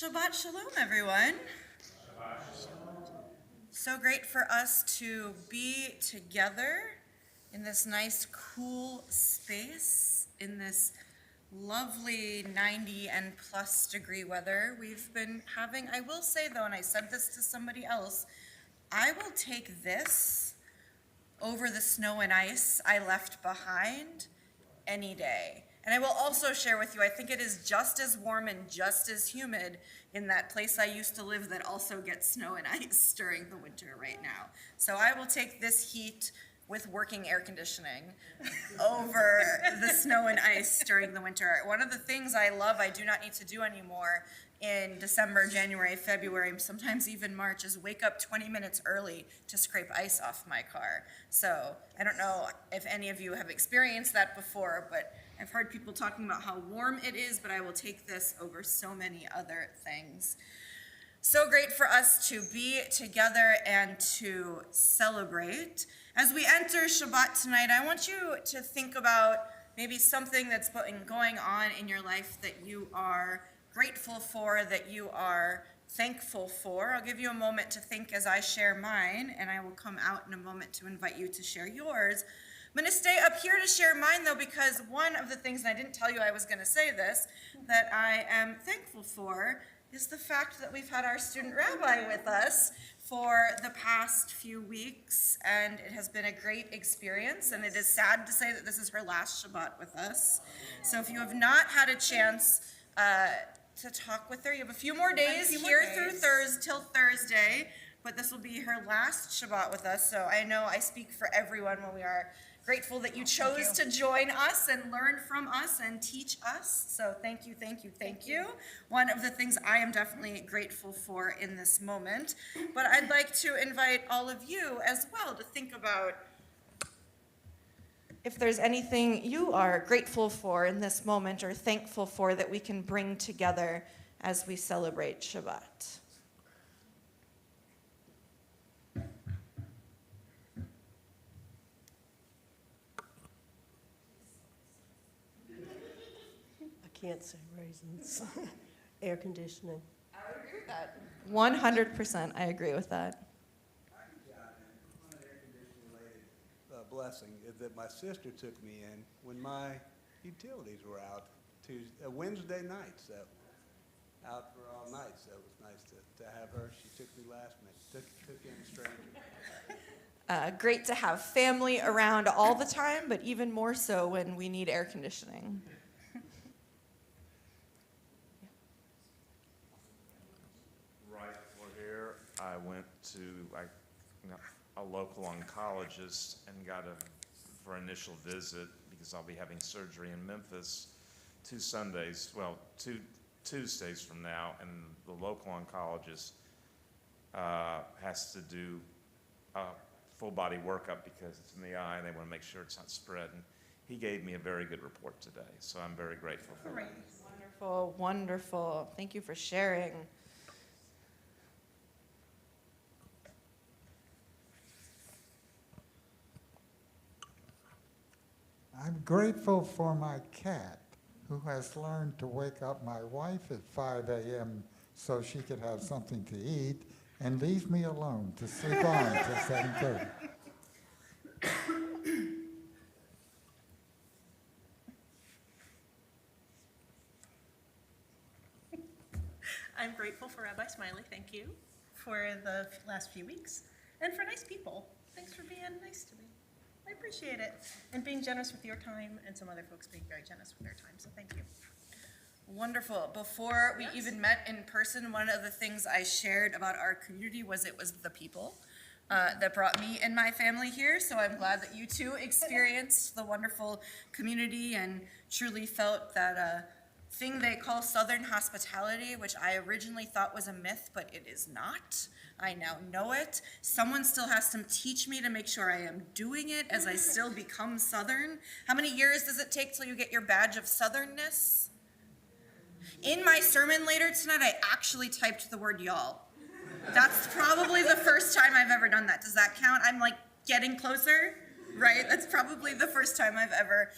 Shabbat Shalom, everyone. So great for us to be together in this nice, cool space, in this lovely 90 and plus degree weather we've been having. I will say though, and I said this to somebody else, I will take this over the snow and ice I left behind any day. And I will also share with you, I think it is just as warm and just as humid in that place I used to live that also gets snow and ice during the winter right now. So I will take this heat with working air conditioning over the snow and ice during the winter. One of the things I love, I do not need to do anymore in December, January, February, sometimes even March, is wake up 20 minutes early to scrape ice off my car. So I don't know if any of you have experienced that before, but I've heard people talking about how warm it is, but I will take this over so many other things. So great for us to be together and to celebrate. As we enter Shabbat tonight, I want you to think about maybe something that's been going on in your life that you are grateful for, that you are thankful for. I'll give you a moment to think as I share mine, and I will come out in a moment to invite you to share yours. I'm going to stay up here to share mine, though, because one of the things, and I didn't tell you I was going to say this, that I am thankful for is the fact that we've had our student rabbi with us for the past few weeks, and it has been a great experience, and it is sad to say that this is her last Shabbat with us. So if you have not had a chance to talk with her, you have a few more days here through till Thursday, but this will be her last Shabbat with us, so I know I speak for everyone when we are grateful that you chose to join us and learn from us and teach us. So thank you, thank you, thank you. One of the things I am definitely grateful for in this moment. But I'd like to invite all of you as well to think about if there's anything you are grateful for in this moment or thankful for that we can bring together as we celebrate Shabbat. Can't say raisins. Air conditioning. I would agree with that. 100%, I agree with that. One air conditioning related blessing is that my sister took me in when my utilities were out Wednesday night, so out for all night. So it was nice to have her. She took me last minute, took in a stranger. Great to have family around all the time, but even more so when we need air conditioning. I went to a local oncologist and got for initial visit because I'll be having surgery in Memphis two Tuesdays from now, and the local oncologist has to do a full body workup because it's in the eye and they want to make sure it's not spreading. He gave me a very good report today, so I'm very grateful for it. Wonderful, wonderful. Thank you for sharing. I'm grateful for my cat, who has learned to wake up my wife at 5 a.m. so she could have something to eat and leave me alone to sleep on till 7:30. I'm grateful for Rabbi Smiley, thank you, for the last few weeks, and for nice people. Thanks for being nice to me. I appreciate it. And being generous with your time, and some other folks being very generous with their time, so thank you. Wonderful. Before we even met in person, one of the things I shared about our community was it was the people that brought me and my family here. So I'm glad that you too experienced the wonderful community and truly felt that thing they call Southern hospitality, which I originally thought was a myth, but it is not. I now know it. Someone still has to teach me to make sure I am doing it as I still become Southern. How many years does it take till you get your badge of Southernness? In my sermon later tonight, I actually typed the word y'all. That's probably the first time I've ever done that. Does that count? I'm like getting closer. right? That's probably the first time I've ever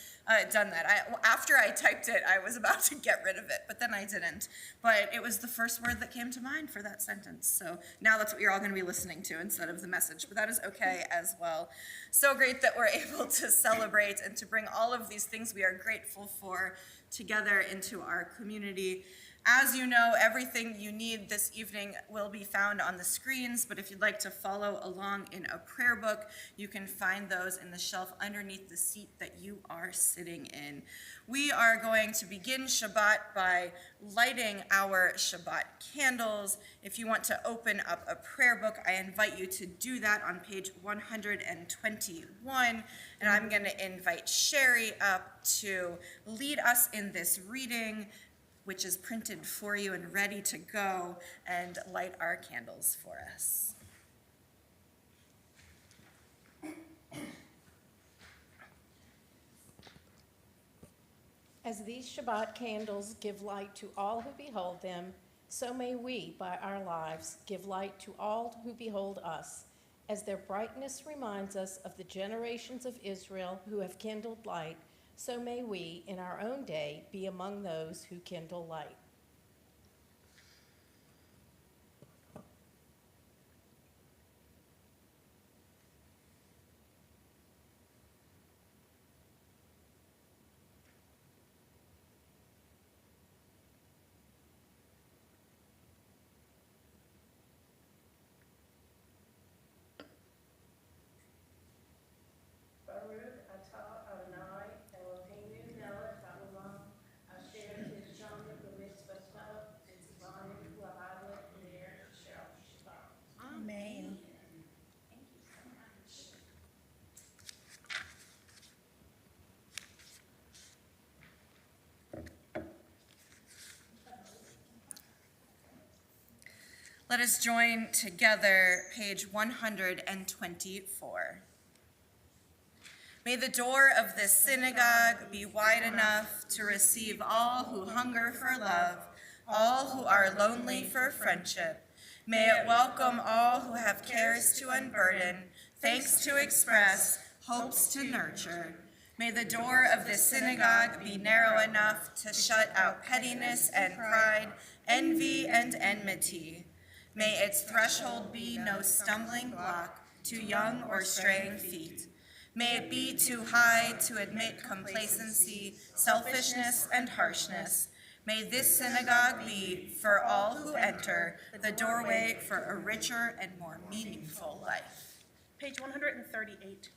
done that. After I typed it, I was about to get rid of it, but then I didn't. But it was the first word that came to mind for that sentence. So now that's what you're all going to be listening to instead of the message, but that is okay as well. So great that we're able to celebrate and to bring all of these things we are grateful for together into our community. As you know, everything you need this evening will be found on the screens, but if you'd like to follow along in a prayer book, you can find those in the shelf underneath the seat that you are sitting in. We are going to begin Shabbat by lighting our Shabbat candles. If you want to open up a prayer book, I invite you to do that on page 121, and I'm going to invite Sherry up to lead us in this reading, which is printed for you and ready to go, and light our candles for us. As these Shabbat candles give light to all who behold them, so may we, by our lives, give light to all who behold us, as their brightness reminds us of the generations of Israel who have kindled light. So may we, in our own day, be among those who kindle light. Baruch atah Adonai Eloheinu melech haolam asher tisham b'mitzvotav v'tzivanu l'hadlik ner shel Shabbat. Amen. Let us join together page 124. May the door of this synagogue be wide enough to receive all who hunger for love, all who are lonely for friendship. May it welcome all who have cares to unburden, thanks to express, hopes to nurture. May the door of this synagogue be narrow enough to shut out pettiness and pride, envy and enmity. May its threshold be no stumbling block to young or straying feet. May it be too high to admit complacency, selfishness, and harshness. May this synagogue be, for all who enter, the doorway for a richer and more meaningful life. Page 138.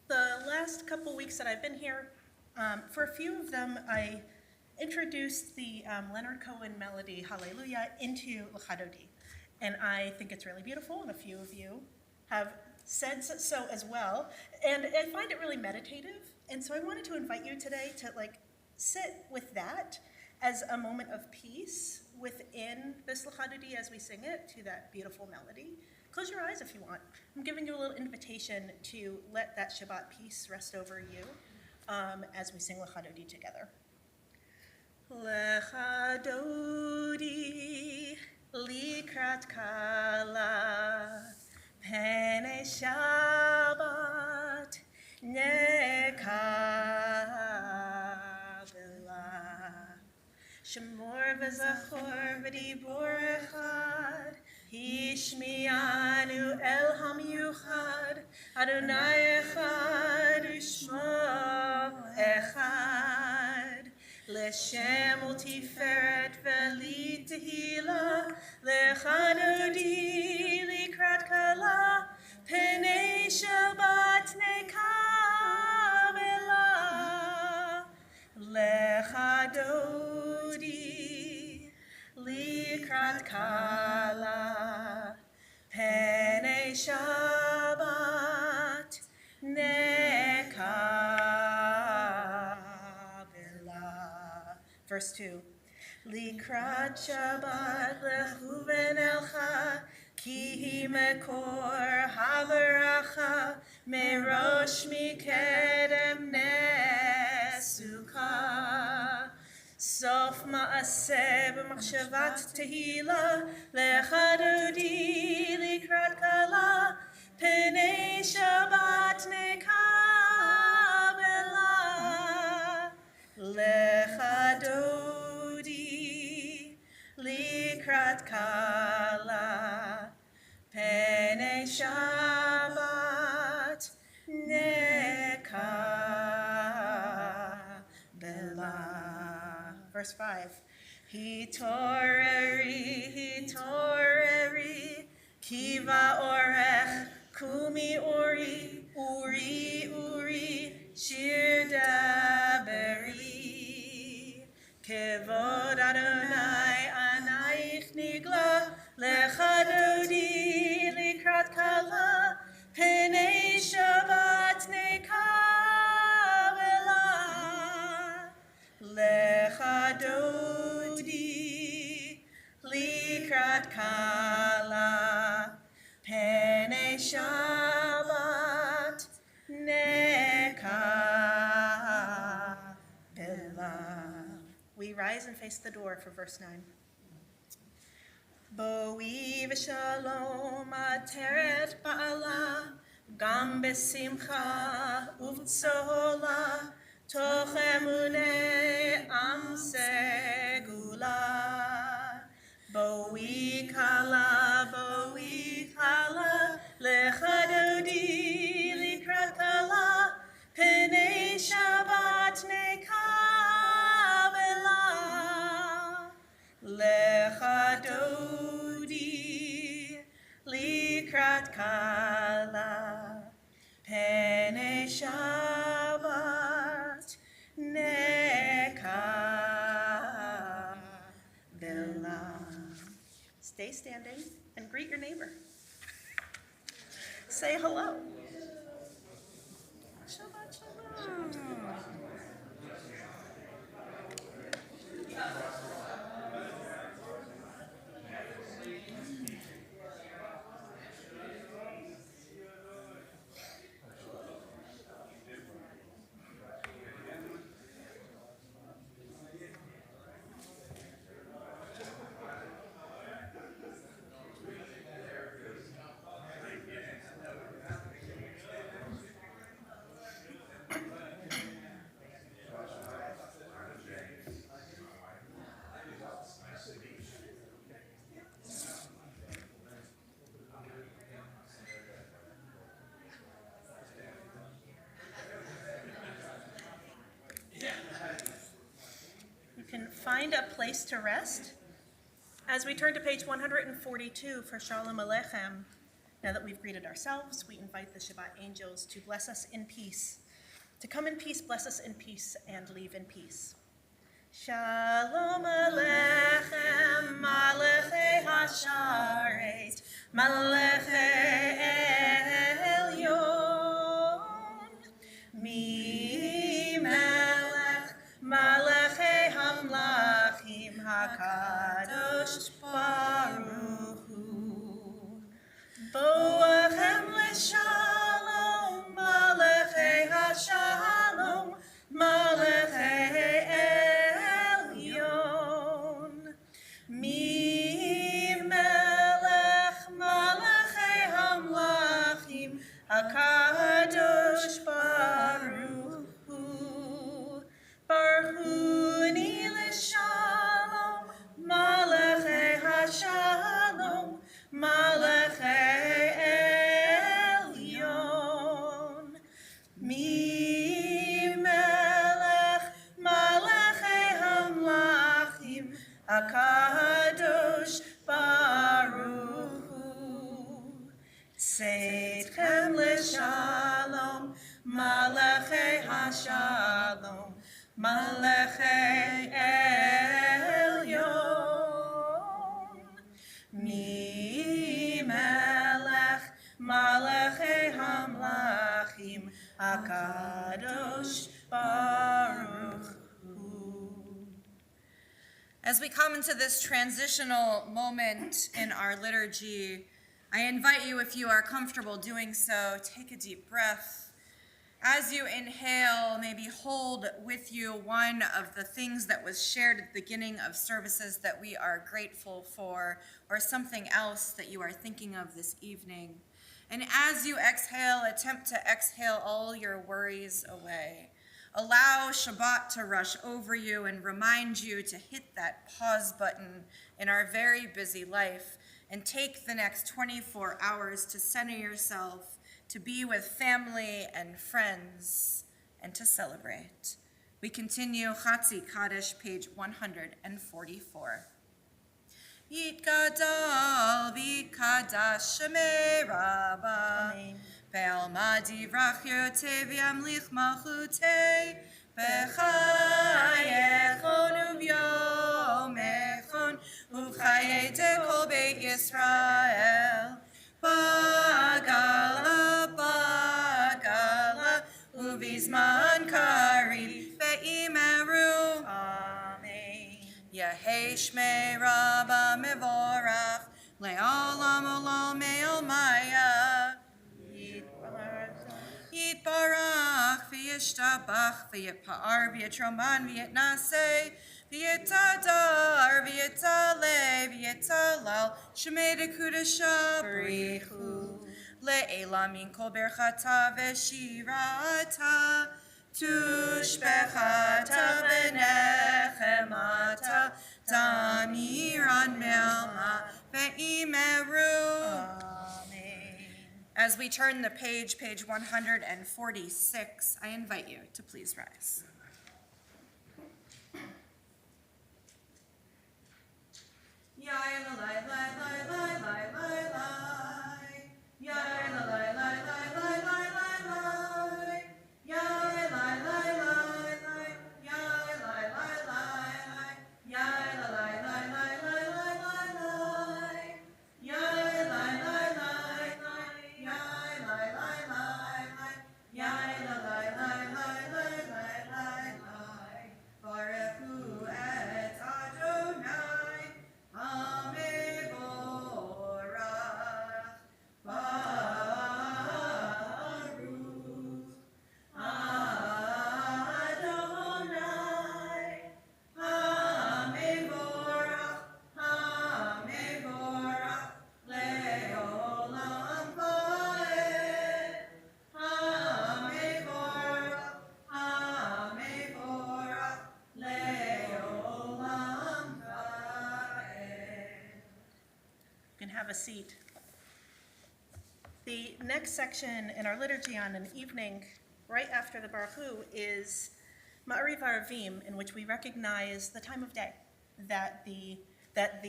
The last couple weeks that I've been here, for a few of them, I introduced the Leonard Cohen melody, Hallelujah, into L'Chadodi. And I think it's really beautiful, and a few of you have said so as well. And I find it really meditative. And so I wanted to invite you today to sit with that as a moment of peace within this L'Chadodi as we sing it to that beautiful melody. Close your eyes if you want. I'm giving you a little invitation to let that Shabbat peace rest over you as we sing L'Chadodi together. L'Chadodi likrat kala Pene Shabbat nekabela Shemor v'zachor v'dibor echad Hishmianu el hamyuchad Adonai echad u'shmo echad L'shem u'tiferet v'li tehila L'chadodi likrat kala Pnei Shabbat nekabela L'chadodi likrat kala Pnei Shabbat nekabela. Verse 2. Likrat Shabbat lechuven elcha Ki hi mekor havaracha merosh mikedem nesuka Sof ma'aseh b'machshavat tehila L'chadodi likrat kala P'nei Shabbat nekabela. Lecha dodi likrat kala. P'nei Shabbat nekabela. Verse 5. Hitoreri, kiva orech, kumi uri, shir daberi. Kevod Adonai anaich nigla, lecha dodi likrat kala, p'nei Shabbat nekabela. Lecha dodi likrat kala, p'nei Shabbat nekabela. We rise and face the door for verse 9. Boi v'shalom ateret ba'ala, gam besimcha uv'tzola, toch emunei am segula. Boi kala, lecha dodi likrat kala, p'nei Shabbat nekabela. Lecha dodi likrat kala, p'nei Shabbat nekabela. Stay standing and greet your neighbor. Say hello. Shabbat shalom. You can find a place to rest. As we turn to page 142 for Shalom Aleichem, now that we've greeted ourselves, we invite the Shabbat angels to bless us in peace, to come in peace, bless us in peace, and leave in peace. Shalom Aleichem, Malachei Hasharet, Malachei Elyon, Mi Melech, Malachei Hamlachim, HaKadosh Baruch Hu. Boachem L'Shalom, Malachei HaShalom, Malachei Elyon. Mi Melech, Malachei Hamlachim, HaKadosh Baruch Hu. Barhuni L'Shalom, Malachei HaShalom, Malachei Elyon. Mi Melech, Malachei Hamlachim, HaKadosh Baruch Hu. Tzedchem L'Shalom, Malachei HaShalom, Malachei Elyon. Mi Melech, Malachei Hamlachim, HaKadosh Baruch Hu. As we come into this transitional moment in our liturgy, I invite you, if you are comfortable doing so, take a deep breath. As you inhale, maybe hold with you one of the things that was shared at the beginning of services that we are grateful for, or something else that you are thinking of this evening. And as you exhale, attempt to exhale all your worries away. Allow Shabbat to rush over you and remind you to hit that pause button in our very busy life and take the next 24 hours to center yourself, to be with family and friends, and to celebrate. We continue Chatzi Kaddish, page 144. Yitgadal v'kadash shemei Rabba. Amen. Be'alma divrach yote v'yamlich malchutei. B'chayechon u'vyomechon u'chayei dekol beit Yisrael. Bagala, bagala, u'vizman karib ve'imeru. Amen. Yehei Shmei Rabba Mevorach, Le'olam Olam Me'omaya. Yitbarach, v'yishtabach, v'yitpa'ar, v'yitroman, v'yitnaseh, v'yitadar, v'yitaleh, v'yitalal, Shemei Dekudesha B'richu. Le'elam min kol berchata v'shirata, Tushbechata v'nechemata, Damiran melma ve'imeru. Amen. As we turn the page 146, I invite you to please rise. Yai la lai lai lai lai lai lai lai. Yai la lai lai lai lai lai lai lai. Yai lai lai lai lai. Yai lai lai lai lai. Yai la lai lai lai lai lai lai lai. Yai lai lai lai lai. Yai lai lai lai lai. Yai la lai lai lai lai lai lai lai. Barechu et Adonai. Amevorach. Baruch Adonai. Amevorach. Amevorach. Leolam vaed. Amevorach. Amevorach. Leolam vaed. You can have a seat. The next section in our liturgy on an evening right after the Baruch Hu is Ma'ariv Aravim, in which we recognize the time of day that the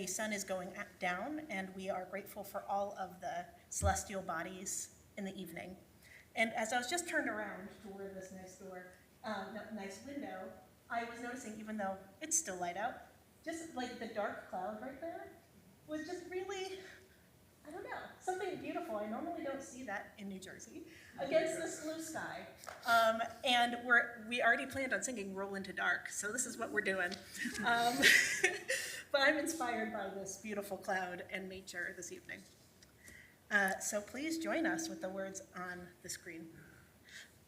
sun is going down, and we are grateful for all of the celestial bodies in the evening. And as I was just turned around toward this nice door, nice window, I was noticing, even though it's still light out, just like the dark cloud right there was just really, I don't know, something beautiful. I normally don't see that in New Jersey against this blue sky. And we already planned on singing Roll Into Dark, so this is what we're doing. But I'm inspired by this beautiful cloud and nature this evening. So please join us with the words on the screen.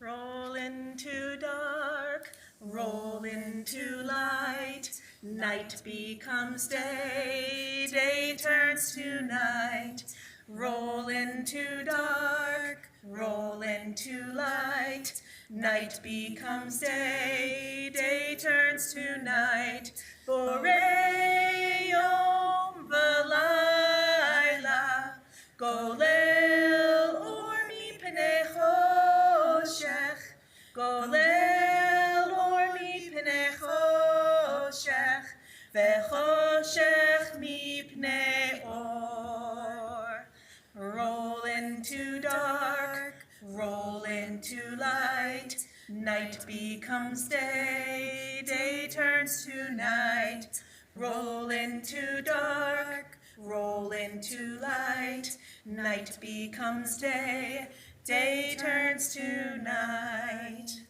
Roll into dark, roll into light. Night becomes day, day turns to night. Roll into dark, roll into light. Night becomes day, day turns to night. Borei yom v'layla, golel or mipnei choshech, golel or mipnei choshech, vechoshech mipnei or. Roll into dark, roll into light. Night becomes day, day turns to night. Roll into dark, roll into light. Night becomes day, day turns to night.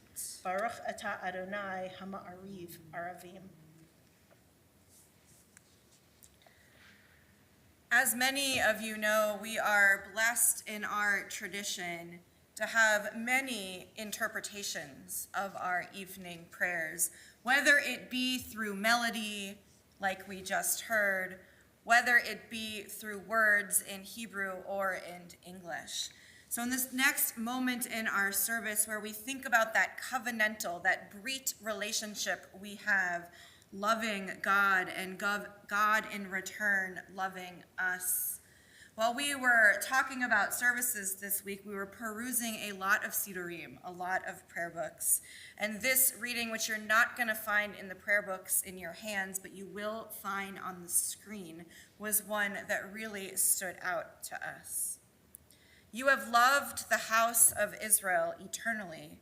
Baruch atah Adonai hama'ariv aravim. As many of you know, we are blessed in our tradition to have many interpretations of our evening prayers, whether it be through melody, like we just heard, whether it be through words in Hebrew or in English. So in this next moment in our service where we think about that covenantal, that Brit relationship we have, loving God and God in return loving us. While we were talking about services this week, we were perusing a lot of Sidurim, a lot of prayer books. And this reading, which you're not going to find in the prayer books in your hands, but you will find on the screen, was one that really stood out to us. You have loved the house of Israel eternally,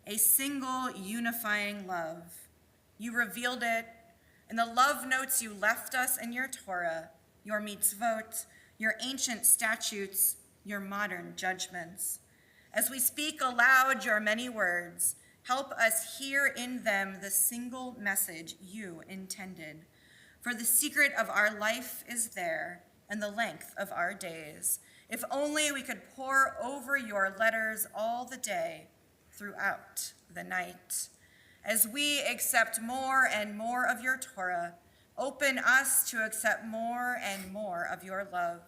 a single unifying love. You revealed it in the love notes you left us in your Torah, your mitzvot, your ancient statutes, your modern judgments. As we speak aloud your many words, help us hear in them the single message you intended. For the secret of our life is there, and the length of our days. If only we could pore over your letters all the day, throughout the night. As we accept more and more of your Torah, open us to accept more and more of your love.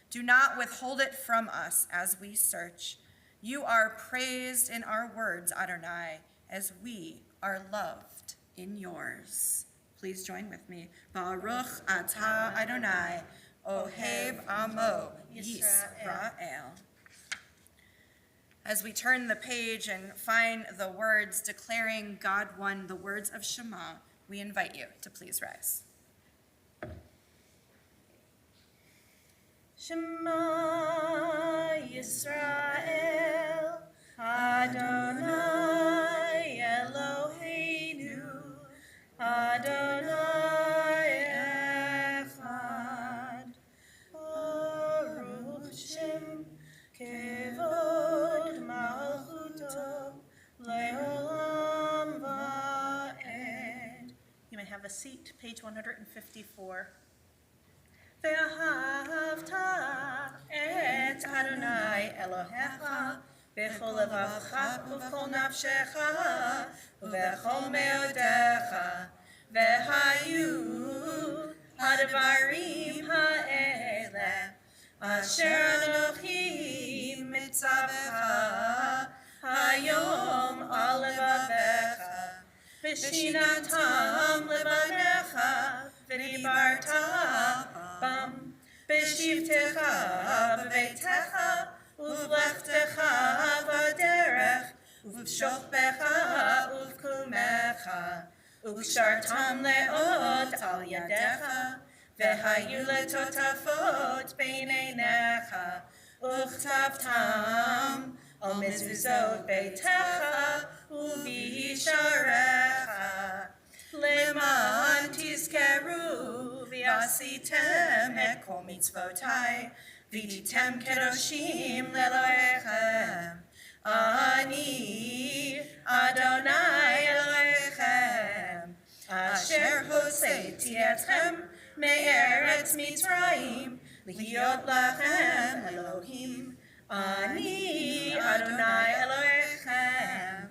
Do not withhold it from us as we search. You are praised in our words, Adonai, as we are loved in yours. Please join with me. Baruch atah Adonai, Ohev Amo Yisrael. As we turn the page and find the words declaring God one, the words of Shema, we invite you to please rise. Shema Yisrael, Adonai Eloheinu, Adonai Echad, Baruch Shem Kevod Malchuto Leolam Va'ed. You may have a seat, page 154. ואהבת את אדוני אלוהיך בכל לבבך ובכל נפשך ובכל מאודיך, והיו הדברים האלה אשר אנוכי מצווך היום על לבביך, ושיננתם לבניך ודיברת בם בשבתך בביתך ובלכתך בדרך ובשוכבך ובקומך, וקשרתם לאות על ידיך, והיו לטוטפות בין עיניך, וכתבתם על מזוזות ביתך ובישעריך, למען תזכרו ועשיתם את כל מצוותיי, והייתם קדושים לאלוהיכם. אני אדוני אלוהיכם, אשר הוצאתי אתכם מארץ מצרים, להיות לכם אלוהים. אני אדוני אלוהיכם,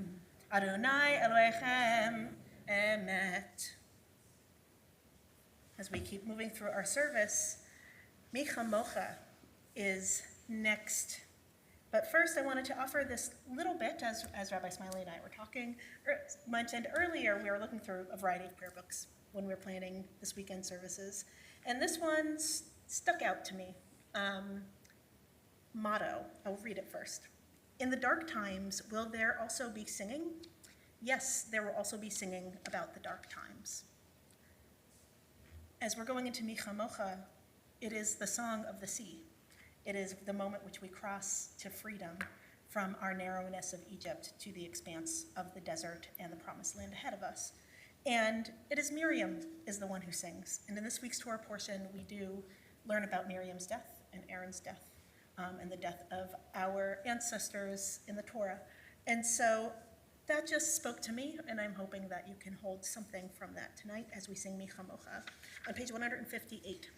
אדוני אלוהיכם emet. As we keep moving through our service, Mi Chamocha is next. But first, I wanted to offer this little bit, as Rabbi Smiley and I were talking, mentioned earlier, we were looking through a variety of prayer books when we were planning this weekend services. And this one stuck out to me. Motto, I'll read it first. In the dark times, will there also be singing? Yes, there will also be singing about the dark times. As we're going into Mi Chamocha, it is the song of the sea. It is the moment which we cross to freedom from our narrowness of Egypt to the expanse of the desert and the promised land ahead of us. And it is Miriam is the one who sings. And in this week's Torah portion, we do learn about Miriam's death and Aaron's death and the death of our ancestors in the Torah. And so that just spoke to me, and I'm hoping that you can hold something from that tonight as we sing Mi Chamocha. On page 158.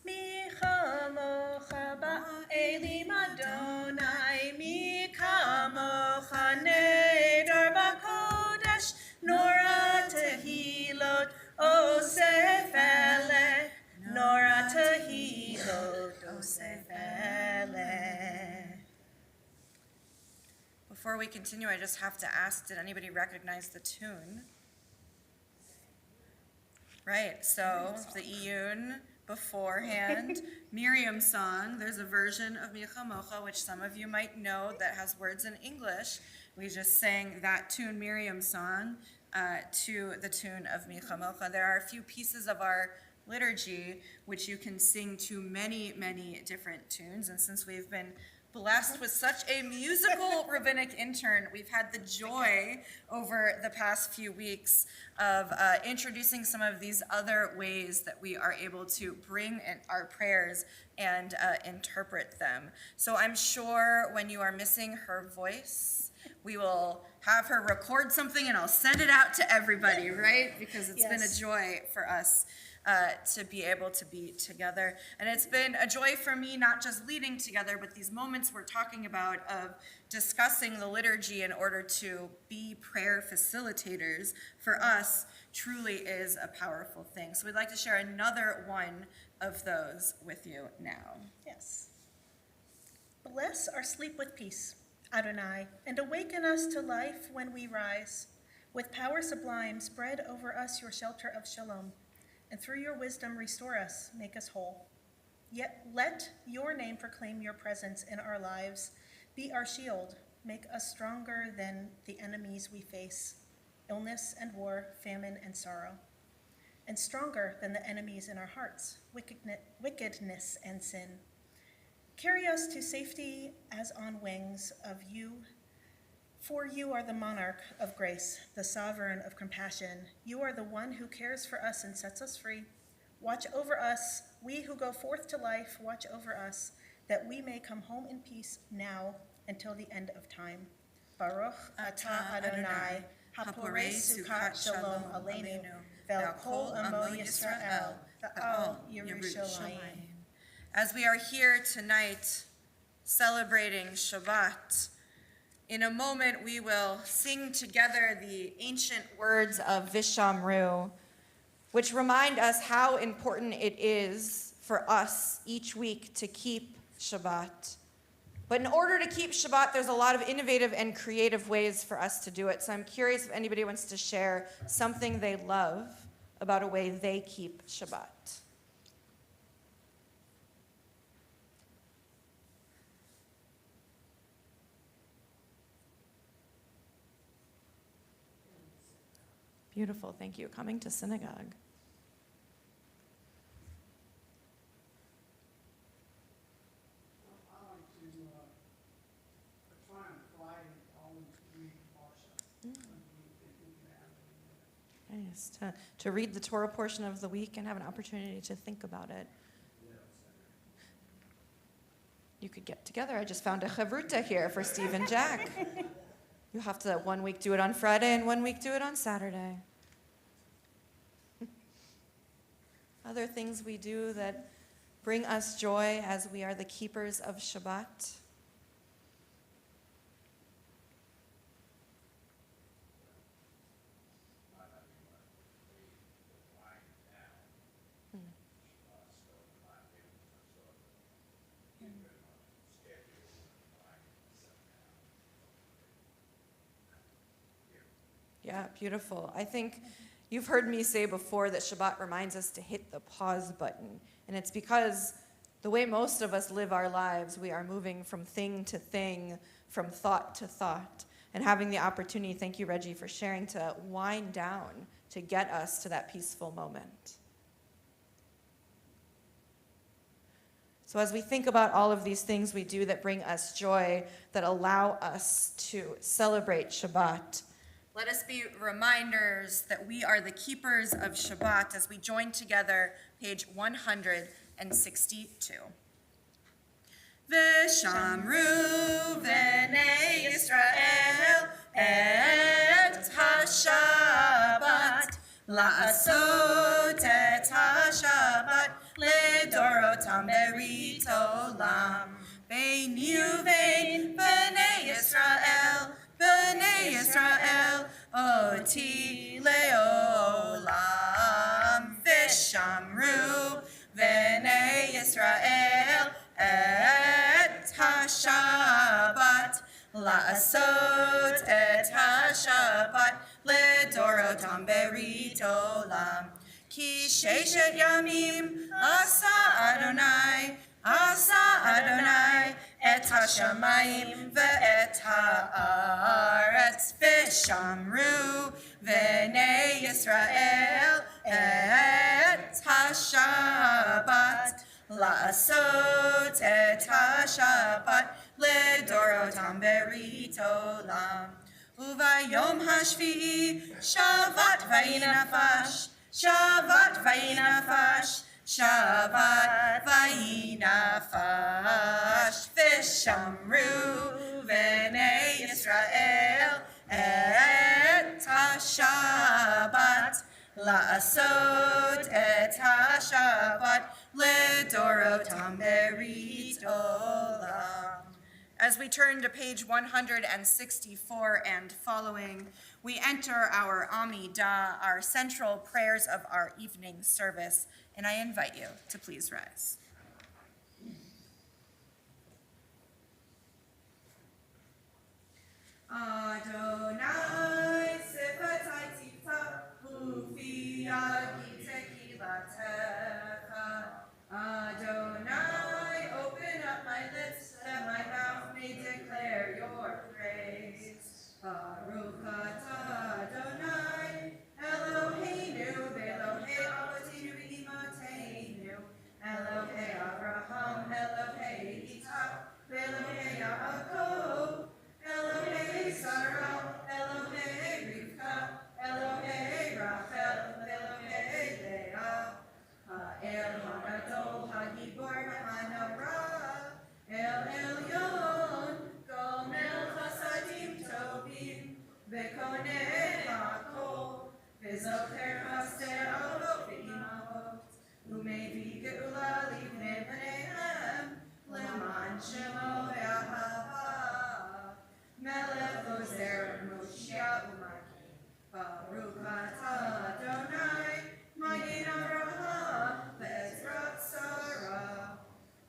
Mi chamocha ba'elim Adonai, mi kamocha neder b'kodesh, nora tehilot osef eleh, nora tehilot osef eleh. Before we continue, I just have to ask, did anybody recognize the tune? Right, so the Iyun beforehand, Miriam's song, there's a version of Micha Mocha, which some of you might know, that has words in English. We just sang that tune, Miriam's song, to the tune of Micha Mocha. There are a few pieces of our liturgy which you can sing to many, many different tunes, and since we've been blessed with such a musical rabbinic intern, we've had the joy over the past few weeks of introducing some of these other ways that we are able to bring in our prayers and interpret them. So I'm sure when you are missing her voice, we will have her record something and I'll send it out to everybody, right? Because it's been a Yes. joy for us to be able to be together. And it's been a joy for me, not just leading together, but these moments we're talking about of discussing the liturgy in order to be prayer facilitators for us truly is a powerful thing. So we'd like to share another one of those with you now. Yes. Bless our sleep with peace, Adonai, and awaken us to life when we rise. With power sublime, spread over us your shelter of shalom, and through your wisdom restore us, make us whole. Yet let your name proclaim your presence in our lives. Be our shield, make us stronger than the enemies we face, illness and war, famine and sorrow, and stronger than the enemies in our hearts, wickedness and sin. Carry us to safety as on wings of you, for you are the monarch of grace, the sovereign of compassion. You are the one who cares for us and sets us free. Watch over us, we who go forth to life, watch over us, that we may come home in peace now until the end of time. Baruch atah Adonai, haporei sukkot shalom aleinu, vel kol amo Yisrael, v'al Yerushalayim. As we are here tonight celebrating Shabbat, in a moment we will sing together the ancient words of Vishamru, which remind us how important it is for us each week to keep Shabbat. But in order to keep Shabbat, there's a lot of innovative and creative ways for us to do it. So I'm curious if anybody wants to share something they love about a way they keep Shabbat. Beautiful, thank you. Coming to synagogue. Nice, to read the Torah portion of the week and have an opportunity to think about it. You could get together. I just found a chavruta here for Steve and Jack. You have to 1 week do it on Friday and 1 week do it on Saturday. Other things we do that bring us joy as we are the keepers of Shabbat. Yeah, beautiful. I think you've heard me say before that Shabbat reminds us to hit the pause button. And it's because the way most of us live our lives, we are moving from thing to thing, from thought to thought. And having the opportunity, thank you, Reggie, for sharing, to wind down to get us to that peaceful moment. So as we think about all of these things we do that bring us joy, that allow us to celebrate Shabbat, let us be reminders that we are the keepers of Shabbat as we join together, page 162. V'shamru v'nei Yisrael et ha-Shabbat, la'asot et ha-Shabbat, le'dorotam berit olam. Bein uvein b'nei Yisrael, B'nai Yisrael, oti leolam. V'shamru v'nei Yisrael et ha-Shabbat, לעשות את השבת לדורותם ברית עולם. כי ששת ימים עשה אדוני את השמיים ואת הארץ, ושמרו בני ישראל את השבת, לעשות את השבת לדורותם ברית עולם. וביום השביעי שבת ויהי נפש, שבת ויהי נפש, שבת ויהי נפש, ושמרו בני ישראל את השבת, לעשות את השבת לדורותם ברית עולם. As we turn to page 164 and following, we enter our Amidah, our central prayers of our evening service, and I invite you to please rise. Adonai sifatai tifta ufia tekilatecha. Adonai, open up my lips that my mouth may declare your praise. Baruch atah Adonai, Eloheinu v'Elohei avotinu v'imotenu, Elohei Avraham, Elohei Yitzhak, v'Elohei Yaakov, Elohei Sarah, Elohei Rivka, Elohei Rachel, Elohei Leah, El Hagadol, Hagibor, Hanara, El Elyon, Gomel Chasadim Tovim, V'koneh HaKol, V'zocher Haster Avot V'imavot, U'mevi Geula Livnei B'neihem, Leman Shemo V'ahava, Melech Ozer Moshiach U'Magi, Baruch atah Adonai, Magin Avraham, V'ezrat Sarah,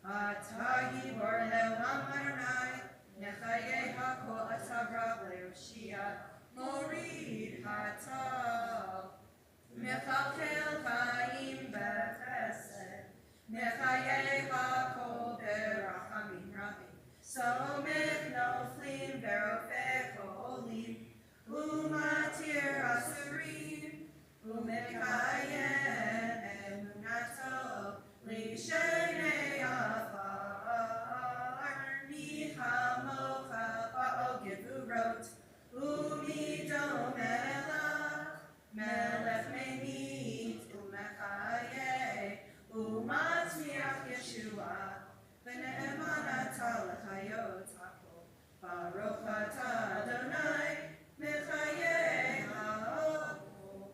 Atah Gibor Le'olam Adonai, Nechayeh HaKol Atavra Le'Oshiach, Morid Hatah, Mechalchel Chaim B'Chesed, Nechayeh HaKol B'Rachamim Rabim, Somech Noflim V'Rofeh Cholim, Umatir Asurim, Umekayem Emunato, Lishenei Afar, Michamocha Ba'al Gevurot, Umidom Melech, Melech Memit, Umechayeh, Umatmiach Yeshua, V'ne'eman atah l'chayot hakol, Baruch atah Adonai, Mechayeh ha'okol.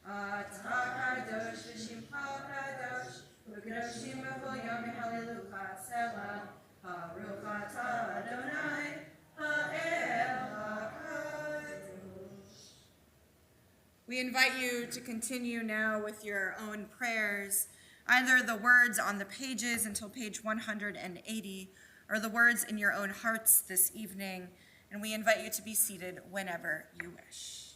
Atah kadosh v'shimcha kadosh, V'kadoshim b'chol yom halelucha selah, Baruch atah Adonai, ha'el ha'kadosh. We invite you to continue now with your own prayers, either the words on the pages until page 180, or the words in your own hearts this evening, and we invite you to be seated whenever you wish.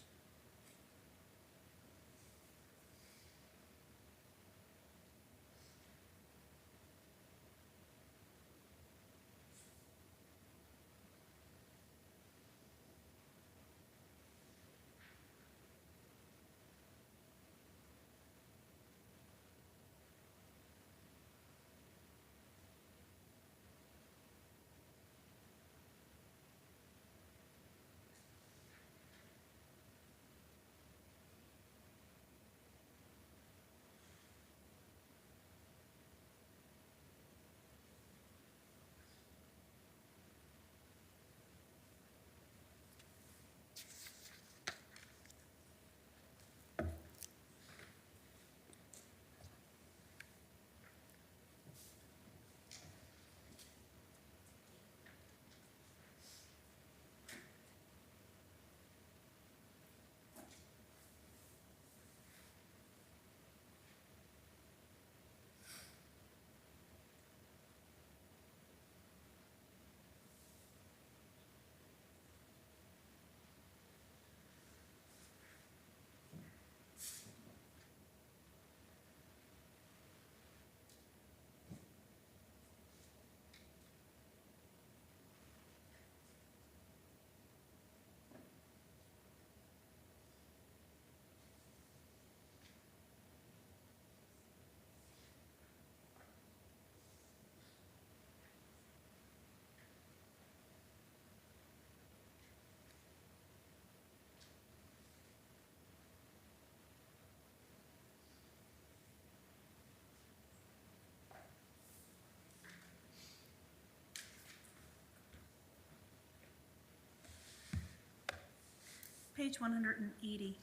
page 180.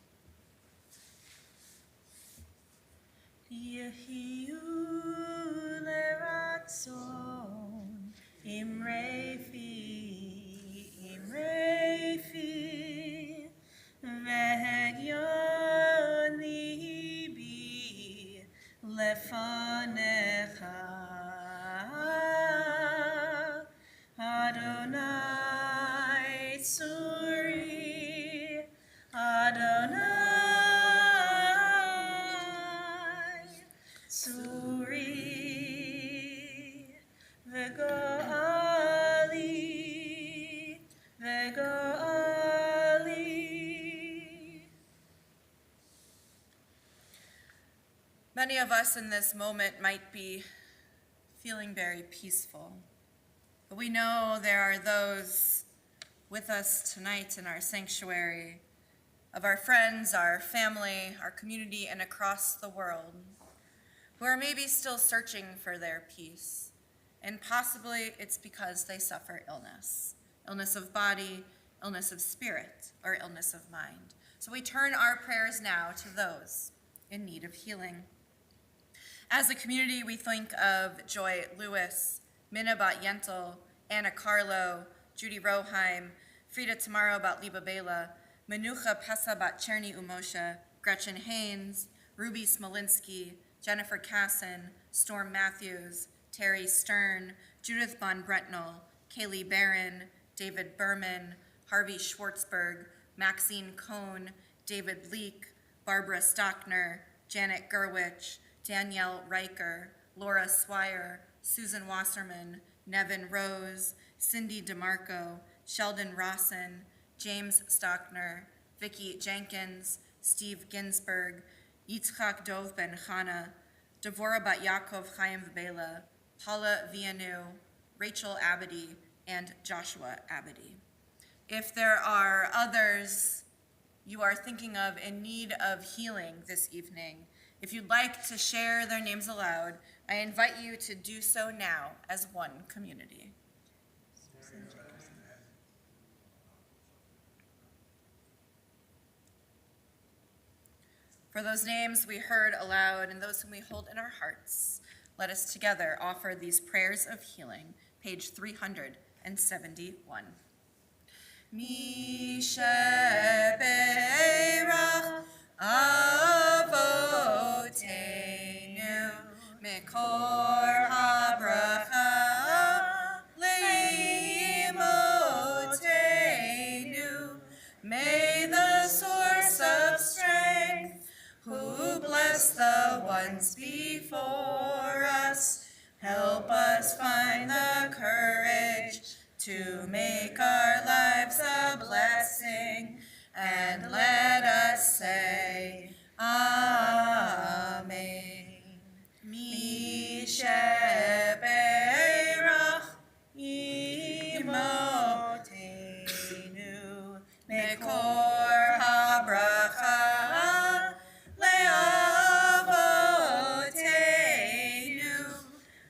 Yehiyu leratzon imrefi vehegyon libi lefanecha Adonai Tzuri Adonai Tzuri Vegoali Vegoali. Many of us in this moment might be feeling very peaceful, but we know there are those with us tonight in our sanctuary, of our friends, our family, our community, and across the world, who are maybe still searching for their peace. And possibly it's because they suffer illness of body, illness of spirit, or illness of mind. So we turn our prayers now to those in need of healing. As a community, we think of Joy Lewis, Minna Bat Yentel, Anna Carlo, Judy Roheim, Frida Tamaro Bat Liba Bela, Menucha Pesa Bat Cherny Umosha, Gretchen Haynes, Ruby Smolinski, Jennifer Casson, Storm Matthews, Terry Stern, Judith Von Brentnell, Kaylee Barron, David Berman, Harvey Schwartzberg, Maxine Cohn, David Leake, Barbara Stockner, Janet Gerwich, Danielle Riker, Laura Swire, Susan Wasserman, Nevin Rose, Cindy DeMarco, Sheldon Rawson, James Stockner, Vicki Jenkins, Steve Ginsberg, Yitzchak Dov Ben Chana, Devorah Bat Yaakov Chaim Vela, Paula Vianu, Rachel Abadi, and Joshua Abadi. If there are others you are thinking of in need of healing this evening, if you'd like to share their names aloud, I invite you to do so now as one community. For those names we heard aloud and those whom we hold in our hearts, let us together offer these prayers of healing, page 371. Mi shebeirach Avotenu Mikor habracha leimotenu. May the source of strength, who bless the ones before us, help us find the courage to make our lives a blessing, and let us say, Amen. Mi shebeirach imotenu mekor habracha leavotenu.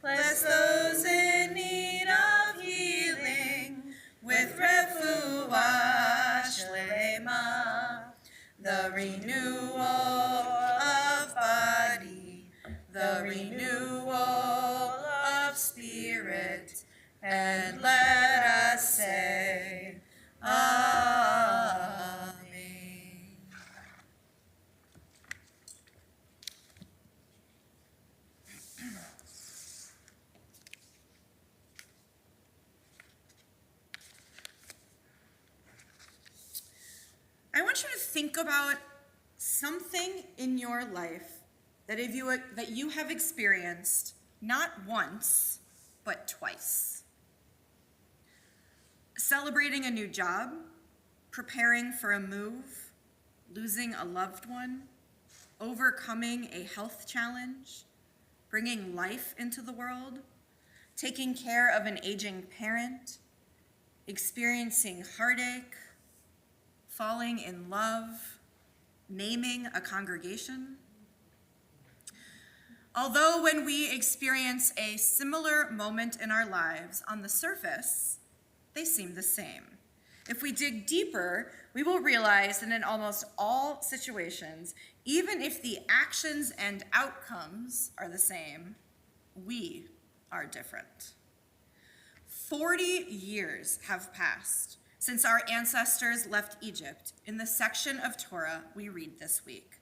Bless those in need of healing with refuah shlema, the renewal of body, the renewal of spirit, and let us say, Amen. I want you to think about something in your life that you have experienced not once, but twice. Celebrating a new job, preparing for a move, losing a loved one, overcoming a health challenge, bringing life into the world, taking care of an aging parent, experiencing heartache, falling in love, naming a congregation. Although when we experience a similar moment in our lives, on the surface, they seem the same. If we dig deeper, we we will realize that in almost all situations, even if the actions and outcomes are the same, we are different. 40 years have passed since our ancestors left Egypt in the section of Torah we read this week.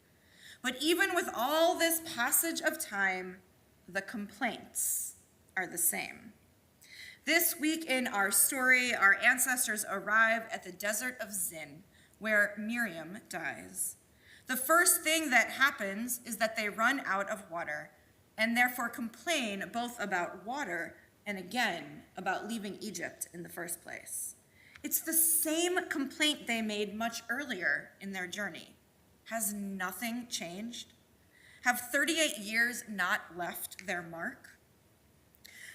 But even with all this passage of time, the complaints are the same. This week in our story, our ancestors arrive at the desert of Zin, where Miriam dies. The first thing that happens is that they run out of water, and therefore complain both about water and again about leaving Egypt in the first place. It's the same complaint they made much earlier in their journey. Has nothing changed? Have 38 years not left their mark?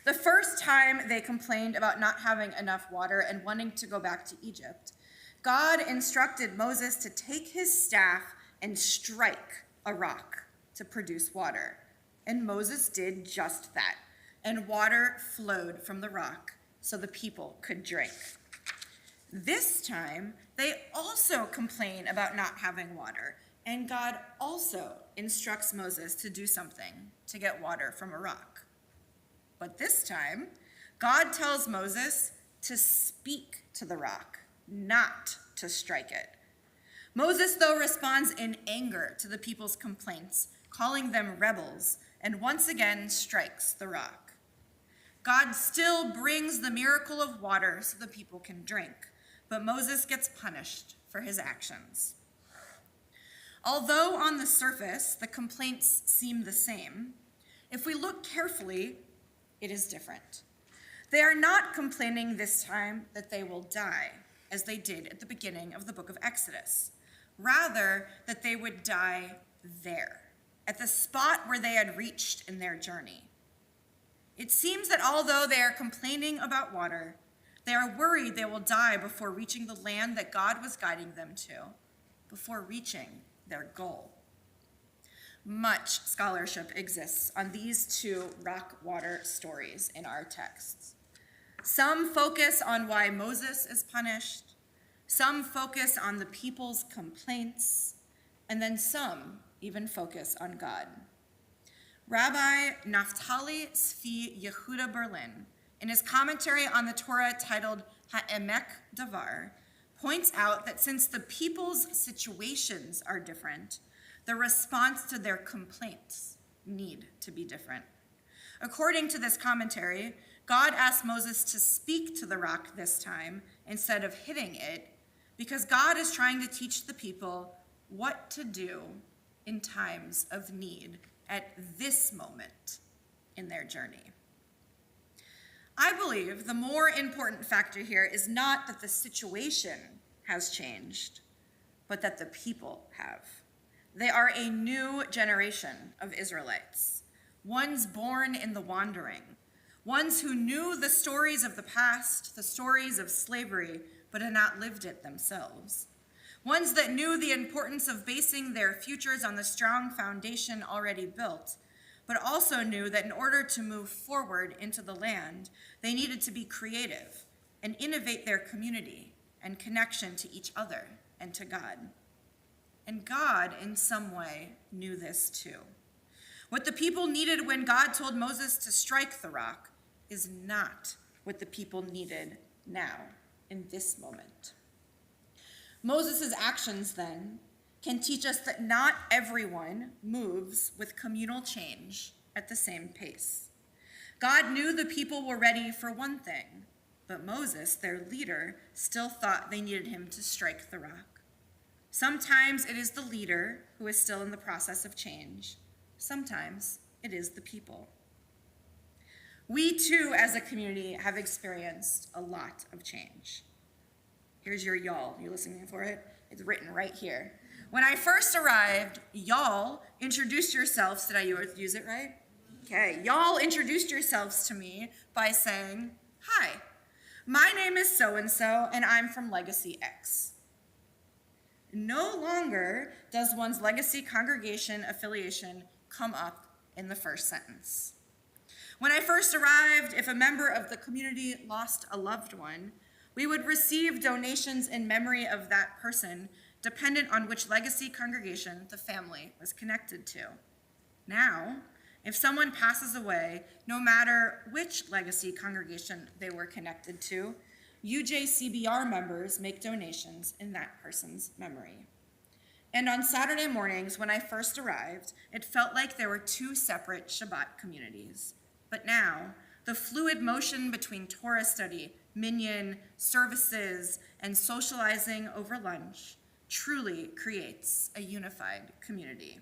The first time they complained about not having enough water and wanting to go back to Egypt, God instructed Moses to take his staff and strike a rock to produce water. And Moses did just that, and water flowed from the rock so the people could drink. This time, they also complain about not having water, and God also instructs Moses to do something to get water from a rock. But this time, God tells Moses to speak to the rock, not to strike it. Moses, though, responds in anger to the people's complaints, calling them rebels, and once again strikes the rock. God still brings the miracle of water so the people can drink, but Moses gets punished for his actions. Although on the surface the complaints seem the same, if we look carefully, it is different. They are not complaining this time that they will die, as they did at the beginning of the book of Exodus. Rather, that they would die there, at the spot where they had reached in their journey. It seems that although they are complaining about water, they are worried they will die before reaching the land that God was guiding them to, before reaching their goal. Much scholarship exists on these two rock-water stories in our texts. Some focus on why Moses is punished, some focus on the people's complaints, and then some even focus on God. Rabbi Naftali Tzvi Yehuda Berlin, in his commentary on the Torah titled Ha'emek Davar, points out that since the people's situations are different, the response to their complaints need to be different. According to this commentary, God asked Moses to speak to the rock this time instead of hitting it, because God is trying to teach the people what to do in times of need at this moment in their journey. I believe the more important factor here is not that the situation has changed, but that the people have. They are a new generation of Israelites, ones born in the wandering, ones who knew the stories of the past, the stories of slavery, but had not lived it themselves. Ones that knew the importance of basing their futures on the strong foundation already built, but also knew that in order to move forward into the land, they needed to be creative and innovate their community and connection to each other and to God. And God, in some way, knew this too. What the people needed when God told Moses to strike the rock is not what the people needed now, in this moment. Moses' actions, then, can teach us that not everyone moves with communal change at the same pace. God knew the people were ready for one thing, but Moses, their leader, still thought they needed him to strike the rock. Sometimes it is the leader who is still in the process of change. Sometimes it is the people. We too, as a community, have experienced a lot of change. Here's your y'all. You listening for it? It's written right here. When I first arrived, y'all introduced yourselves. Did I use it right? Okay, y'all introduced yourselves to me by saying, "Hi, my name is so-and-so, and I'm from Legacy X." No longer does one's Legacy congregation affiliation come up in the first sentence. When I first arrived, if a member of the community lost a loved one, We would receive donations in memory of that person, dependent on which legacy congregation the family was connected to. Now, if someone passes away, no matter which legacy congregation they were connected to, UJCBR members make donations in that person's memory. And on Saturday mornings, when I first arrived, it felt like there were two separate Shabbat communities. But now, the fluid motion between Torah study, minyan, services, and socializing over lunch truly creates a unified community.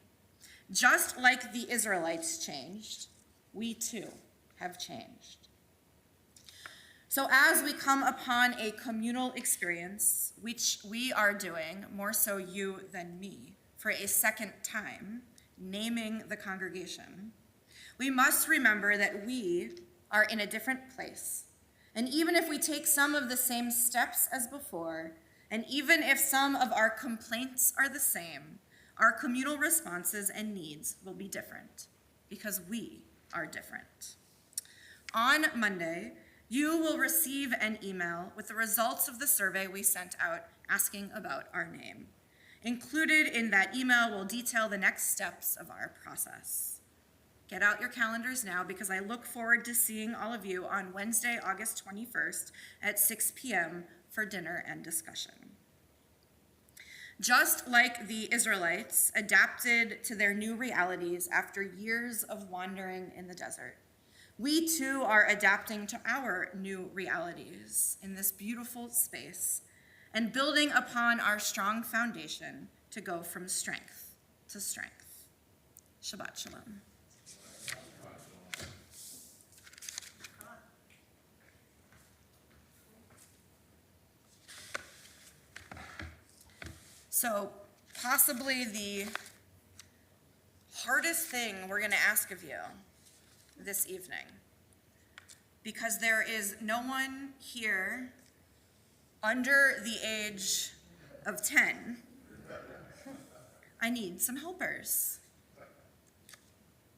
Just like the Israelites changed, we too have changed. So as we come upon a communal experience, which we are doing, more so you than me, for a second time, naming the congregation, we must remember that we are in a different place. And even if we take some of the same steps as before, and even if some of our complaints are the same, our communal responses and needs will be different, because we are different. On Monday, you will receive an email with the results of the survey we sent out asking about our name. Included in that email will detail the next steps of our process. Get out your calendars now, because I look forward to seeing all of you on Wednesday, August 21st at 6 p.m. for dinner and discussion. Just like the Israelites adapted to their new realities after years of wandering in the desert, we too are adapting to our new realities in this beautiful space and building upon our strong foundation to go from strength to strength. Shabbat Shalom. So, possibly the hardest thing we're going to ask of you this evening, because there is no one here under the age of 10, I need some helpers.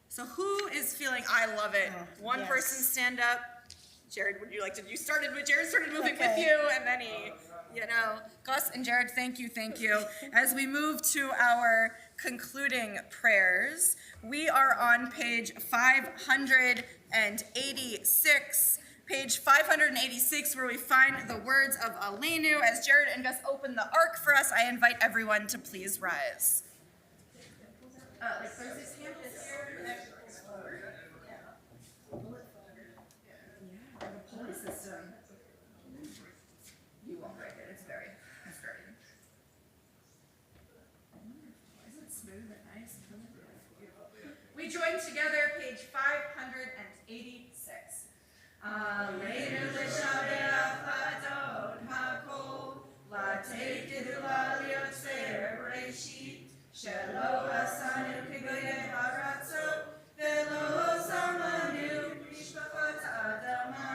So who is feeling, I love it? One yes. person stand up. Jared, would you like to, Jared started moving with Okay. you, and then he, Gus and Jared, thank you. As we move to our concluding prayers, we are on page 586, where we find the words of Aleinu. As Jared and Gus open the ark for us, I invite everyone to please rise. You won't break it. It's very. Isn't it smooth and nice? We join together, page 586. Aleinu l'shabeach l'adon hakol, l'teitidu l'yotzer bereshit, shelo asanu k'goyei haratzot, velo samanu mishpachot adama,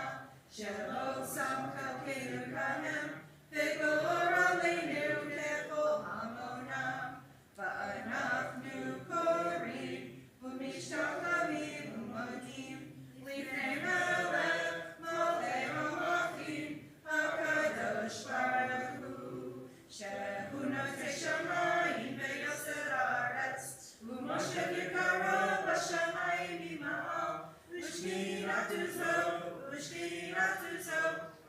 shelo sam chalkeinu kahem, v'gor aleinu kechol hamonam, va'anachnu korim, v'mishtachavim u'modim, lifnei melech malchei hamachim, hakadosh baruch hu, shehu notei shamayim ve'yoser haaretz, u'moshev yikaro b'shamayim ima'al, u'shkinatu zo,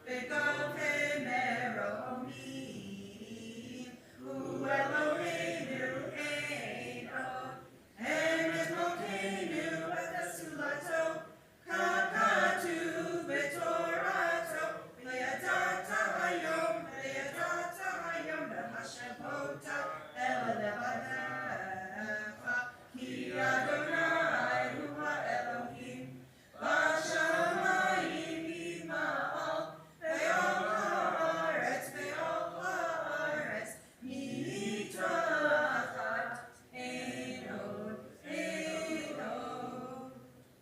v'govei meromim, u'Eloheinu ein od, emet Malkeinu et esulato, kakatu b'torato, v'yadata hayom v'hashemota el levadecha, ki Adonai hu ha'Elohim, b'shamayim ima'al, ve'ol haaretz mitachat ein od.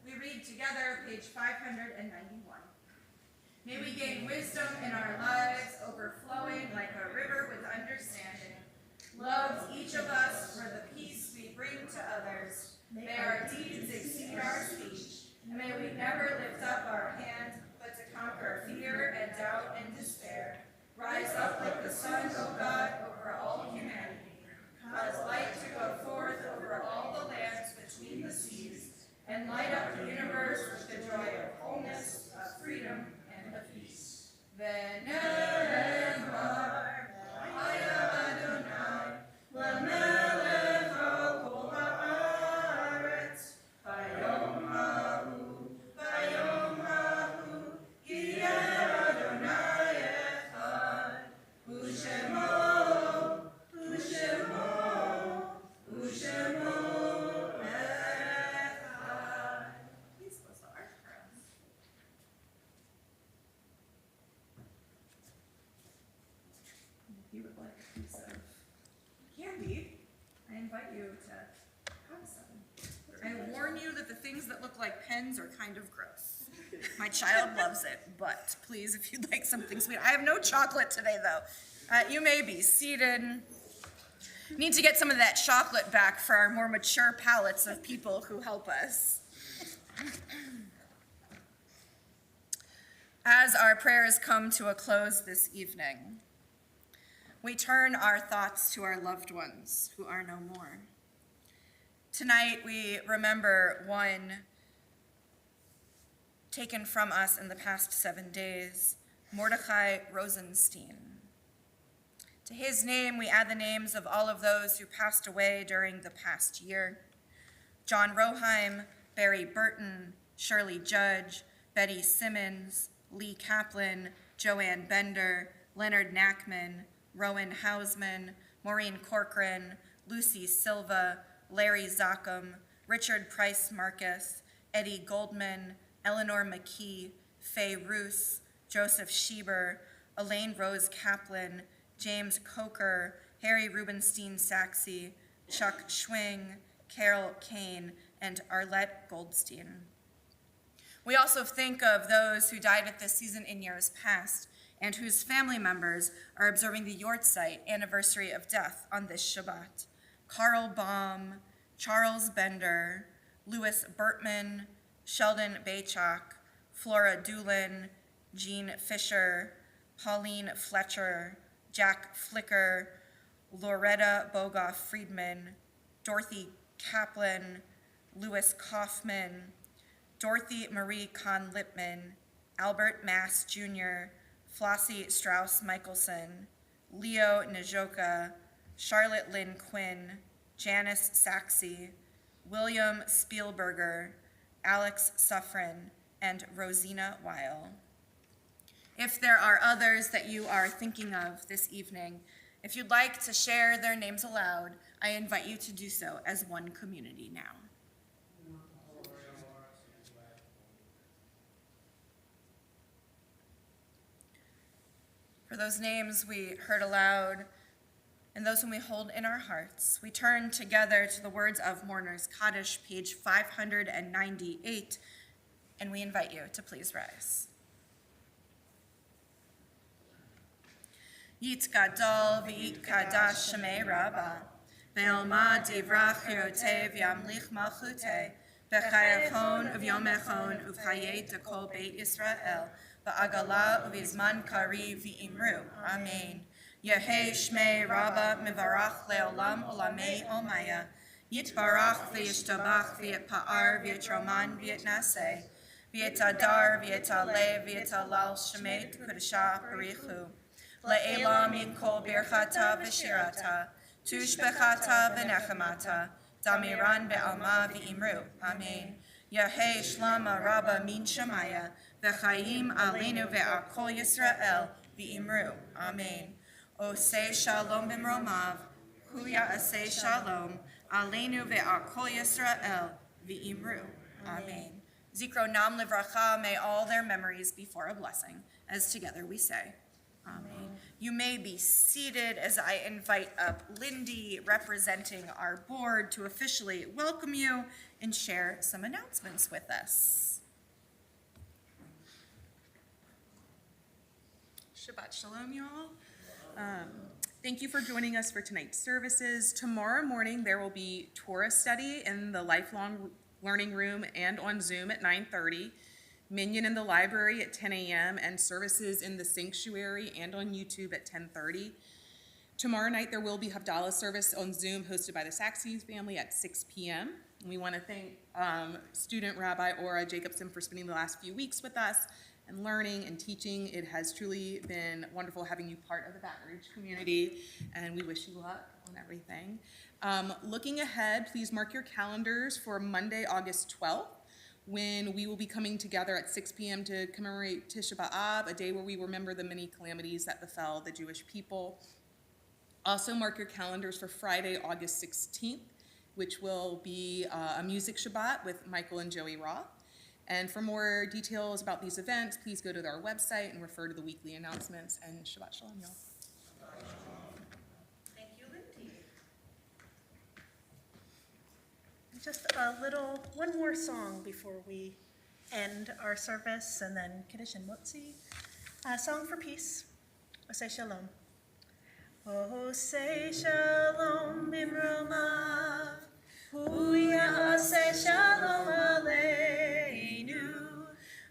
We read together page 591. May we gain wisdom in our lives, overflowing like a river with understanding. Love each of us for the peace we bring to others. May our deeds exceed our speech, and may we never lift up our hand but to conquer fear and doubt and despair. Rise up like the sun, O God, over all humanity. Cause light to go forth over all the lands between the seas, and light up the universe with the joy of wholeness, of freedom, and of peace. Ve'nemar, Haya Adonai, lemelech al kol haaretz, Hayom hahu, Kiyer Adonai echad, U'shemo, U'shemo, U'shemo echad. Please close the ark for us. If you would like a piece of candy, I invite you to have some. I warn you that the things that look like pens are kind of gross. My child loves it, but please, if you'd like something sweet. I have no chocolate today, though. You may be seated. Need to get some of that chocolate back for our more mature palates of people who help us. As our prayers come to a close this evening, we turn our thoughts to our loved ones who are no more. Tonight, we remember one taken from us in the past 7 days, Mordechai Rosenstein. To his name, we add the names of all of those who passed away during the past year: John Roheim, Barry Burton, Shirley Judge, Betty Simmons, Lee Kaplan, Joanne Bender, Leonard Knackman, Rowan Hausman, Maureen Corcoran, Lucy Silva, Larry Zachem, Richard Price Marcus, Eddie Goldman, Eleanor McKee, Faye Roos, Joseph Schieber, Elaine Rose Kaplan, James Coker, Harry Rubenstein Saxe, Chuck Schwing, Carol Kane, and Arlette Goldstein. We also think of those who died at this season in years past and whose family members are observing the Yortzeit anniversary of death on this Shabbat: Carl Baum, Charles Bender, Louis Bertman, Sheldon Baychak, Flora Doolin, Jean Fisher, Pauline Fletcher, Jack Flicker, Loretta Bogoff Friedman, Dorothy Kaplan, Louis Kaufman, Dorothy Marie Kahn Lippman, Albert Mass Jr., Flossie Strauss Michelson, Leo Njoka, Charlotte Lynn Quinn, Janice Saxe, William Spielberger, Alex Suffren, and Rosina Weil. If there are others that you are thinking of this evening, if you'd like to share their names aloud, I invite you to do so as one community now. For those names we heard aloud and those whom we hold in our hearts, we turn together to the words of Mourner's Kaddish, page 598, and we invite you to please rise. Yit gadol v'yit kadash shemei Rabbah, ve'elma divrach chirotei v'yamlich malchutei, b'chayachon uv'yomechon uv'chayei dekol beit Yisrael, v'agala uv'izman kari v'imru. Amen. Yehei shmei Rabbah mivarach le'olam olamei omaya, yitbarach v'yishtabach v'yitpa'ar v'yitroman v'yitnaseh, v'yitadar v'yitaleh v'yitalal shemei kudashah barichu. Le'elam yinkol birchata v'shirata, tushbechata v'nechemata, damiran be'alma v'imru. Amen. Yehei shlama Rabbah min shemaya, v'chayim aleinu ve'akol Yisrael v'imru. Amen. Oseh shalom b'mromav, hu ya'aseh shalom, aleinu ve'akol Yisrael v'imru. Amen. Zikro nam livracha, may all their memories be for a blessing, as together we say, Amen. You may be seated as I invite up Lindy, representing our board, to officially welcome you and share some announcements with us. Shabbat Shalom, y'all. Thank you for joining us for tonight's services. Tomorrow morning, there will be Torah study in the Lifelong Learning Room and on Zoom at 9:30. Minyan in the library at 10 a.m., and services in the sanctuary and on YouTube at 10:30. Tomorrow night, there will be Havdalah service on Zoom hosted by the Saxes family at 6 p.m. We want to thank student Rabbi Ora Jacobson for spending the last few weeks with us and learning and teaching. It has truly been wonderful having you part of the Baton Rouge community, and we wish you luck on everything. Looking ahead, please mark your calendars for Monday, August 12th, when we will be coming together at 6 p.m. to commemorate Tisha B'Av, a day where we remember the many calamities that befell the Jewish people. Also mark your calendars for Friday, August 16th, which will be a music Shabbat with Michael and Joey Roth. And for more details about these events, please go to our website and refer to the weekly announcements. And Shabbat Shalom, y'all. Thank you, Lindy. Just one more song before we end our service, and then Kiddush and Motzi. Song for peace. Osei Shalom. Osei Shalom bimromav, hu ya'aseh shalom aleinu,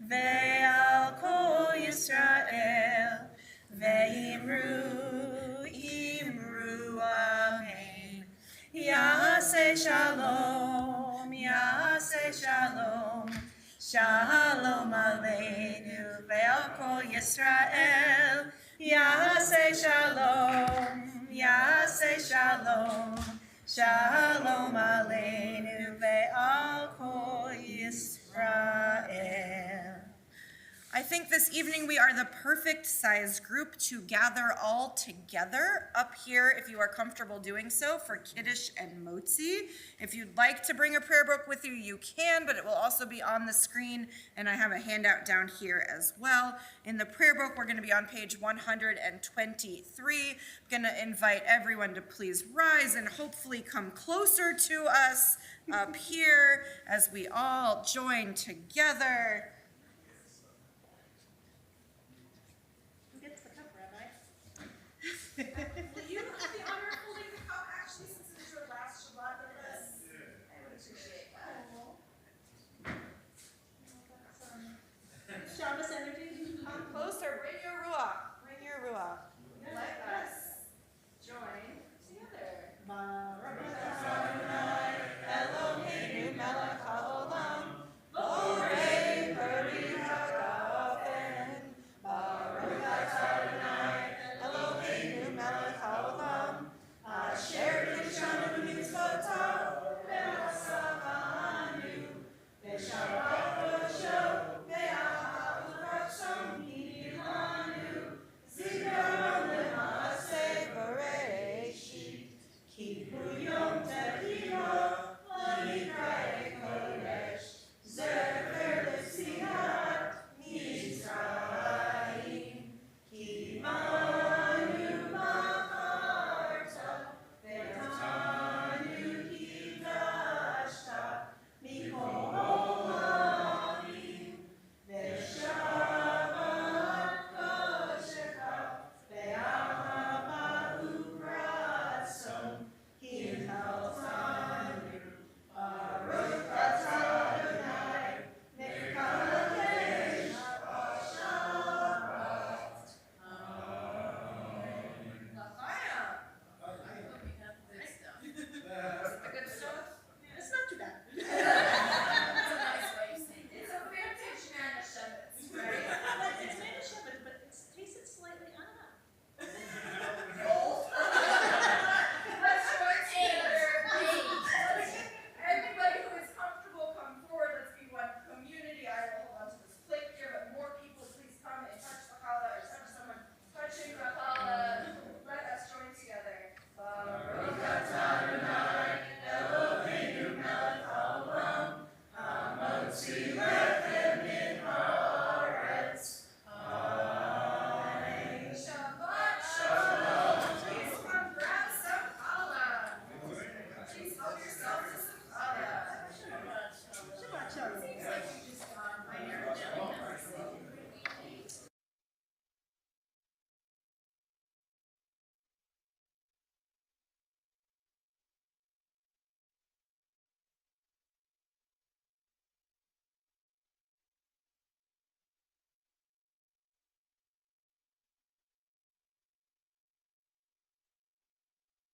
ve'al kol Yisrael, ve'imru amen. Ya'aseh shalom, shalom aleinu, ve'al kol Yisrael, Yaseh shalom, shalom aleinu ve'al kol Yisrael. I think this evening we are the perfect size group to gather all together up here, if you are comfortable doing so, for Kiddush and Motzi. If you'd like to bring a prayer book with you, you can, but it will also be on the screen, and I have a handout down here as well. In the prayer book, we're going to be on page 123. I'm going to invite everyone to please rise and hopefully come closer to us up here as we all join together. Will you have the honor of holding the cup, actually, since it is your last Shabbat with us? I would appreciate that. Shabbos energy.